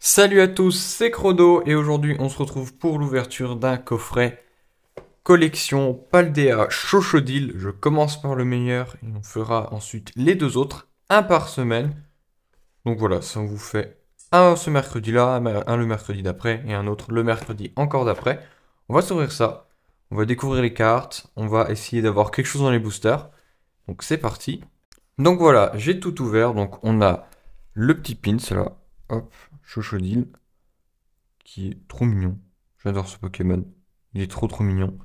Salut à tous, c'est Crodo et aujourd'hui on se retrouve pour l'ouverture d'un coffret collection Paldea Chochodil. Je commence par le meilleur et on fera ensuite les deux autres, un par semaine. Donc voilà, ça vous fait un ce mercredi-là, un le mercredi d'après et un autre le mercredi encore d'après. On va s'ouvrir ça, on va découvrir les cartes, on va essayer d'avoir quelque chose dans les boosters. Donc c'est parti. Donc voilà, j'ai tout ouvert, donc on a le petit pin, là, hop, Chochodil, qui est trop mignon. J'adore ce Pokémon. Il est trop mignon.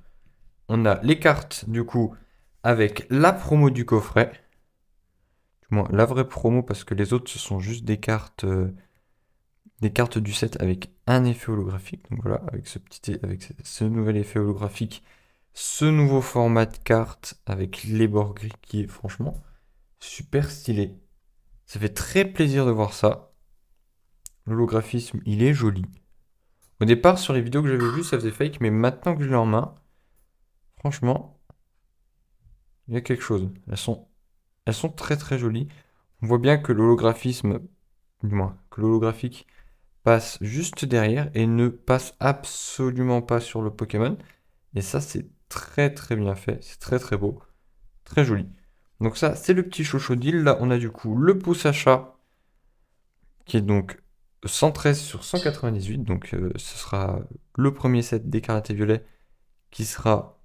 On a les cartes, du coup, avec la promo du coffret. Du moins, la vraie promo, parce que les autres, ce sont juste des cartes du set avec un effet holographique. Donc voilà, avec ce nouvel effet holographique, ce nouveau format de carte avec les bords gris qui est franchement super stylé. Ça fait très plaisir de voir ça. L'holographisme, il est joli. Au départ, sur les vidéos que j'avais vues, ça faisait fake, mais maintenant que je l'ai en main, franchement, il y a quelque chose. Elles sont très jolies. On voit bien que l'holographisme, du moins, que l'holographique passe juste derrière et ne passe absolument pas sur le Pokémon. Et ça, c'est très bien fait. C'est très beau. Très joli. Donc ça, c'est le petit Chochodil. Là, on a du coup le pouce à chat, qui est donc 113 sur 198. Donc ce sera le premier set d'écarlate et violet qui sera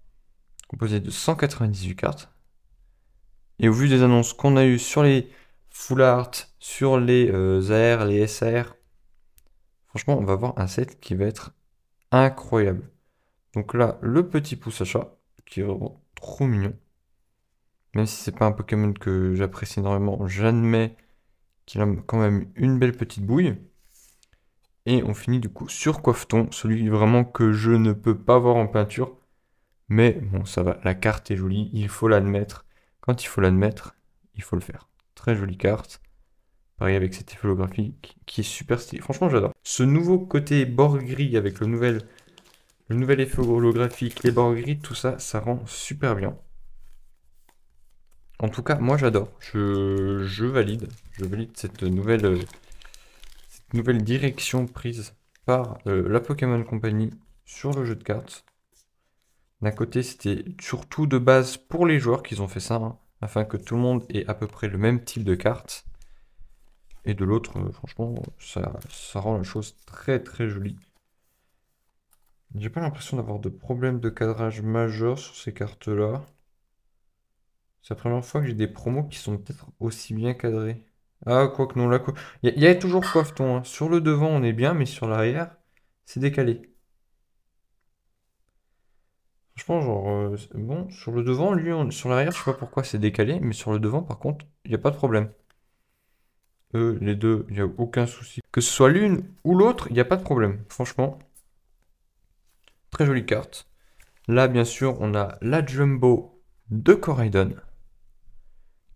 composé de 198 cartes. Et au vu des annonces qu'on a eues sur les full art, sur les AR, les SAR, franchement, on va avoir un set qui va être incroyable. Donc là, le petit pouce à chat, qui est vraiment trop mignon. Même si c'est pas un Pokémon que j'apprécie énormément, j'admets qu'il a quand même une belle petite bouille. Et on finit du coup sur Coiffeton, celui vraiment que je ne peux pas voir en peinture. Mais bon, ça va, la carte est jolie, il faut l'admettre. Quand il faut l'admettre, il faut le faire. Très jolie carte. Pareil avec cet effet holographique qui est super stylé. Franchement, j'adore. Ce nouveau côté bord gris avec le nouvel effet holographique, les bords gris, tout ça, ça rend super bien. En tout cas, moi j'adore. Je valide. Je valide cette nouvelle direction prise par la Pokémon Company sur le jeu de cartes. D'un côté, c'était surtout de base pour les joueurs qu'ils ont fait ça, hein, afin que tout le monde ait à peu près le même type de cartes. Et de l'autre, franchement, ça rend la chose très jolie. J'ai pas l'impression d'avoir de problème de cadrage majeur sur ces cartes-là. C'est la première fois que j'ai des promos qui sont peut-être aussi bien cadrés. Ah, quoi que non, là, quoi. Il y a toujours coiffeton, hein. Sur le devant, on est bien, mais sur l'arrière, c'est décalé. Franchement, genre, bon, sur le devant, lui, sur l'arrière, je sais pas pourquoi c'est décalé, mais sur le devant, par contre, il n'y a pas de problème. Eux, les deux, il n'y a aucun souci. Que ce soit l'une ou l'autre, il n'y a pas de problème. Franchement, très jolie carte. Là, bien sûr, on a la Jumbo de Coraidon,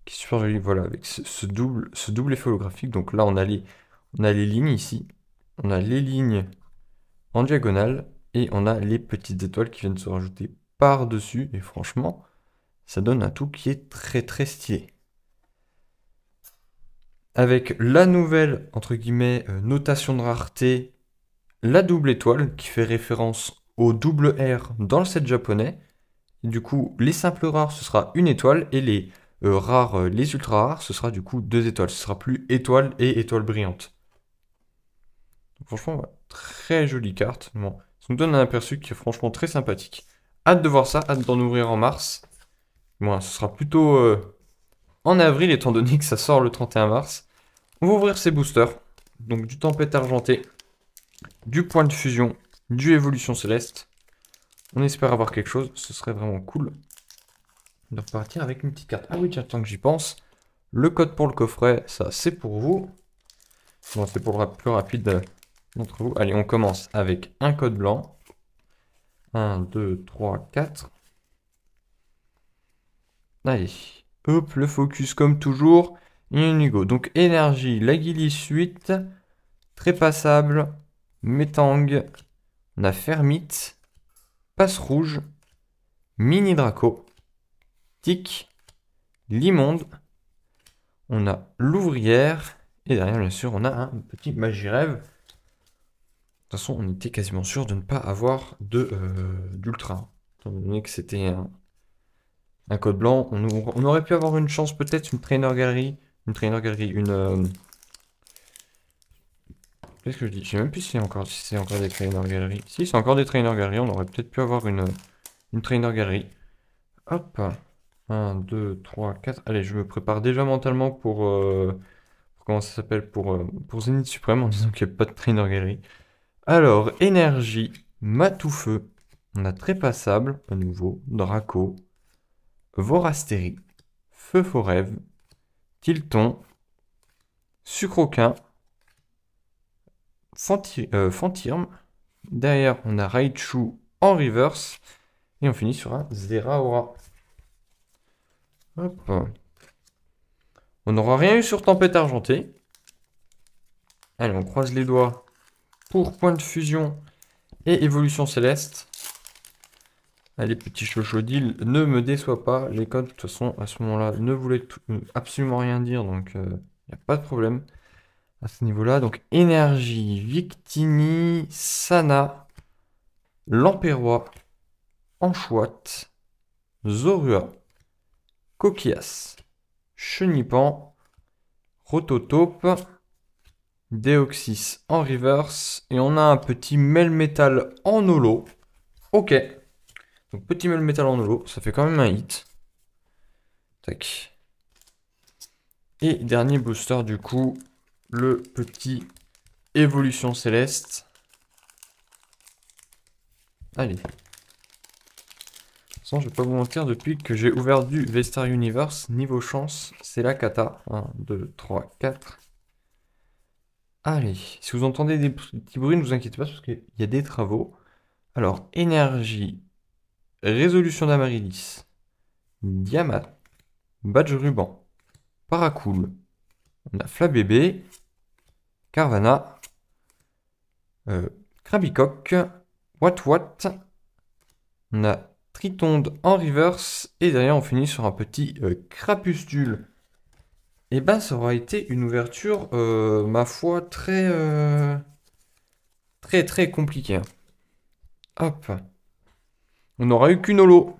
qui est super jolie, voilà, avec ce double effet holographique. Donc là, on a les lignes ici, on a les lignes en diagonale, et on a les petites étoiles qui viennent se rajouter par-dessus. Et franchement, ça donne un tout qui est très stylé. Avec la nouvelle, entre guillemets, notation de rareté, la double étoile, qui fait référence au double R dans le set japonais. Et du coup, les simples rares, ce sera une étoile, et les rares, les ultra rares, ce sera du coup deux étoiles. Ce sera plus étoile et étoile brillante. Donc, franchement, ouais, très jolie carte. Bon, ça nous donne un aperçu qui est franchement très sympathique. Hâte de voir ça, hâte d'en ouvrir en mars. Bon, ce sera plutôt en avril, étant donné que ça sort le 31 mars. On va ouvrir ces boosters. Donc du Tempête Argentée, du Point de Fusion, du Évolution Céleste. On espère avoir quelque chose. Ce serait vraiment cool de repartir avec une petite carte. Ah oui, tiens, tant que j'y pense. Le code pour le coffret, ça c'est pour vous. Bon, c'est pour le plus rapide d'entre vous. Allez, on commence avec un code blanc. 1, 2, 3, 4. Allez, hop, le focus comme toujours. Et on y go. Donc énergie, Laguilis 8, Trépassable, Métang, on a Fermite, Passe Rouge, Mini Draco, Tic, Limonde, on a l'Ouvrière, et derrière bien sûr on a un petit Magirève. toute façon, on était quasiment sûr de ne pas avoir d'ultra. Étant donné que c'était un code blanc, on aurait pu avoir une chance, peut-être une trainer galerie. Une trainer galerie, qu'est-ce que je dis? Je sais même plus si c'est encore des trainer galeries. Si, c'est encore des trainer galeries, on aurait peut-être pu avoir une trainer galerie. Hop. 1, 2, 3, 4. Allez, je me prépare déjà mentalement pour comment ça s'appelle? Pour Zénith Suprême, en disant qu'il n'y a pas de trainer galerie. Alors, énergie, Matoufeu. On a Trépassable, à nouveau. Draco. Vorastérie. Feu Forève. Tilton. Sucroquin. Fantirme. Derrière, on a Raichu en reverse. Et on finit sur un Zeraora. Hop. On n'aura rien eu sur Tempête Argentée. Allez, on croise les doigts pour Point de Fusion et Évolution Céleste. Allez, petit Chochodile, ne me déçois pas. Les codes, de toute façon, à ce moment-là, ne voulaient absolument rien dire. Donc, il n'y a pas de problème à ce niveau-là. Donc, Énergie, Victini, Sana, Lampérois, Anchouette, Zorua, Coquillas, Chenipan, Rototope, Deoxys en reverse. Et on a un petit Melmetal en holo. Ok. Donc petit Melmetal en holo, ça fait quand même un hit. Tac. Et dernier booster du coup, le petit Évolution Céleste. Allez. Sans, je vais pas vous mentir, depuis que j'ai ouvert du V-Star Universe, niveau chance, c'est la cata. 1, 2, 3, 4. Allez, si vous entendez des petits bruits, ne vous inquiétez pas, parce qu'il y a des travaux. Alors, énergie, résolution d'Amaryllis, Diamat, badge ruban, Paracool, on a Flabébé, Carvana, Krabicoque, Wat, on a Tritonde en reverse, et derrière on finit sur un petit Crapuscule. Et ben ça aura été une ouverture, ma foi, très compliquée. Hop. On n'aura eu qu'une holo.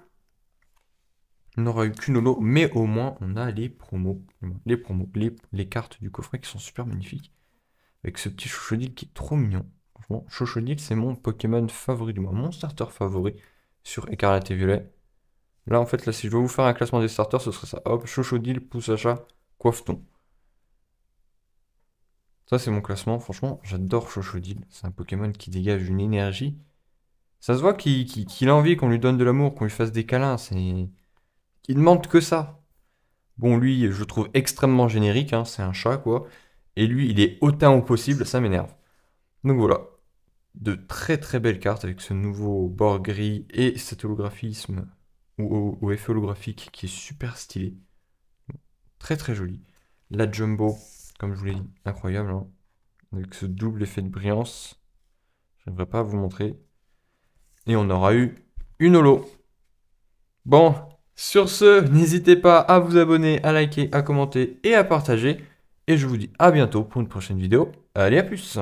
On n'aura eu qu'une holo, mais au moins on a les promos. Les cartes du coffret qui sont super magnifiques. Avec ce petit Chochodile qui est trop mignon. Franchement, Chochodile, c'est mon Pokémon favori du mois. Mon starter favori sur Écarlate et Violet. Là, en fait, là, si je dois vous faire un classement des starters, ce serait ça. Hop, Chochodile, Poussacha, Coiffeton. Ça, c'est mon classement. Franchement, j'adore Chochodile. C'est un Pokémon qui dégage une énergie. Ça se voit qu'il a envie qu'on lui donne de l'amour, qu'on lui fasse des câlins. Il demande que ça. Bon, lui, je le trouve extrêmement générique. Hein, c'est un chat, quoi. Et lui, il est hautain au possible. Ça m'énerve. Donc voilà. De très belles cartes avec ce nouveau bord gris et cet holographisme ou effet holographique qui est super stylé. Très joli. La Jumbo, comme je vous l'ai dit, incroyable. Hein, avec ce double effet de brillance. Je n'aimerais pas vous montrer. Et on aura eu une holo. Bon, sur ce, n'hésitez pas à vous abonner, à liker, à commenter et à partager. Et je vous dis à bientôt pour une prochaine vidéo. Allez, à plus!